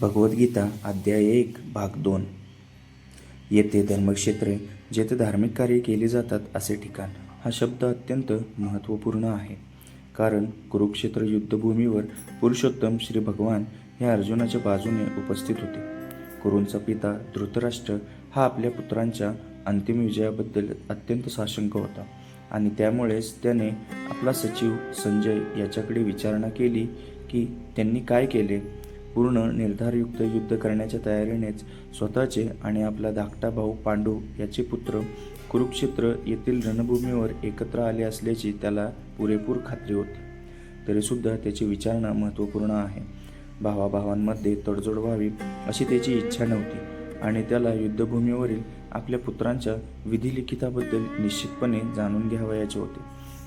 भगवद्गीता अध्याय 1 भाग 2. येथे धर्मक्षेत्रे जेथे धार्मिक कार्य केली जातात असे ठिकाण. हा शब्द अत्यंत महत्त्वपूर्ण आहे, कारण कुरुक्षेत्र युद्धभूमीवर पुरुषोत्तम श्री भगवान हे अर्जुनाच्या बाजूने उपस्थित होते. कुरूंचा पिता धृतराष्ट्र हा आपल्या पुत्रांच्या अंतिम विजयाबद्दल अत्यंत साशंक होता आणि त्यामुळेच त्याने आपला सचिव संजय याच्याकडे विचारणा केली की त्यांनी काय केले. पूर्ण निर्धारयुक्त युद्ध करण्याच्या तयारीनेच स्वतःचे आणि आपला धाकटा भाऊ पांडू याचे पुत्र कुरुक्षेत्र येथील रणभूमीवर एकत्र आले असल्याची त्याला पुरेपूर खात्री होती. तरीसुद्धा त्याची विचारणा महत्त्वपूर्ण आहे. भावाभावांमध्ये तडजोड व्हावी अशी त्याची इच्छा नव्हती आणि त्याला युद्धभूमीवरील आपल्या पुत्रांच्या विधिलिखिताबद्दल निश्चितपणे जाणून घ्यावयाचे होते.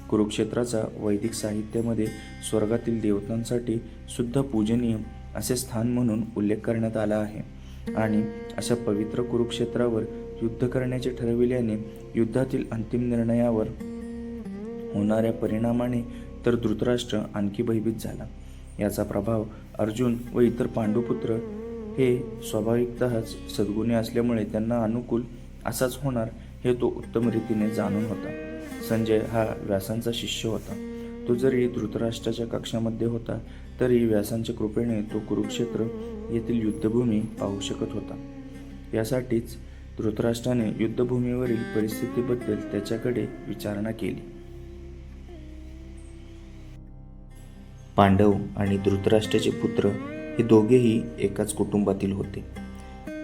कुरुक्षेत्राचा वैदिक साहित्यामध्ये स्वर्गातील देवतांसाठी सुद्धा पूजनीय असे स्थान म्हणून उल्लेख करण्यात आला आहे आणि अशा पवित्र कुरुक्षेत्रावर युद्ध करण्याचे ठरविल्याने युद्धातील अंतिम निर्णयावर होणाऱ्या परिणामाने तर धृतराष्ट्र आणखी भयभीत झाला. याचा प्रभाव अर्जुन व इतर पांडुपुत्र हे स्वाभाविकतःच सद्गुणी असल्यामुळे त्यांना अनुकूल असाच होणार हे तो उत्तम रीतीने जाणून होता. संजय हा व्यासांचा शिष्य होता. तो जरी धृतराष्ट्राच्या कक्षामध्ये होता तरी व्यासांच्या कृपेने तो कुरुक्षेत्र येथील युद्धभूमी पाहू शकत होता. यासाठीच धृतराष्ट्राने युद्धभूमीवरील परिस्थितीबद्दल त्याच्याकडे विचारणा केली. पांडव आणि धृतराष्ट्राचे पुत्र हे दोघेही एकाच कुटुंबातील होते,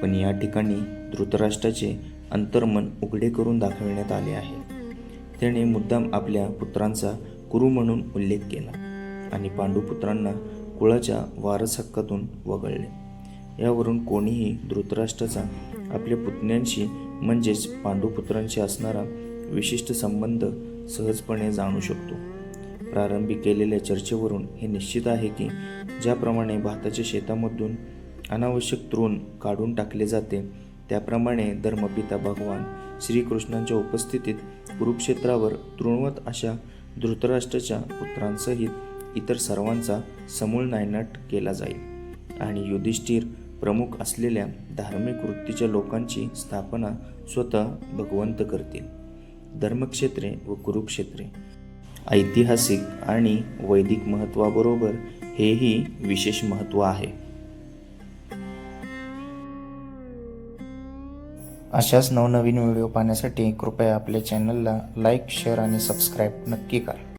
पण या ठिकाणी धृतराष्ट्राचे अंतर्मन उघडे करून दाखविण्यात आले आहे. त्याने मुद्दाम आपल्या पुत्रांचा कुरु म्हणून उल्लेख केला आणि पांडुपुत्रांना कुळाच्या वारस हक्कातून वगळले. यावरून कोणीही धृतराष्ट्राचा आपल्या पुतण्यांशी म्हणजेच पांडुपुत्रांशी असणारा विशिष्ट संबंध सहजपणे जाणू शकतो. प्रारंभी केलेल्या चर्चेवरून हे निश्चित आहे की ज्याप्रमाणे भाताच्या शेतामधून अनावश्यक तृण काढून टाकले जाते, त्याप्रमाणे धर्मपिता भगवान श्रीकृष्णांच्या उपस्थितीत कुरुक्षेत्रावर तृणवत अशा धृतराष्ट्राच्या पुत्रांसहित इतर सर्वांचा समूळ नायनाट केला जाईल आणि युधिष्ठिर प्रमुख असलेल्या धार्मिक वृत्तीच्या लोकांची स्थापना स्वतः भगवंत करतील. धर्मक्षेत्रे व कुरुक्षेत्रे ऐतिहासिक आणि वैदिक महत्त्वाबरोबर हेही विशेष महत्त्व आहे. अशाच नवनवीन व्हिडिओ पाहण्यासाठी कृपया आपल्या चॅनलला लाईक, शेअर आणि सबस्क्राईब नक्की करा.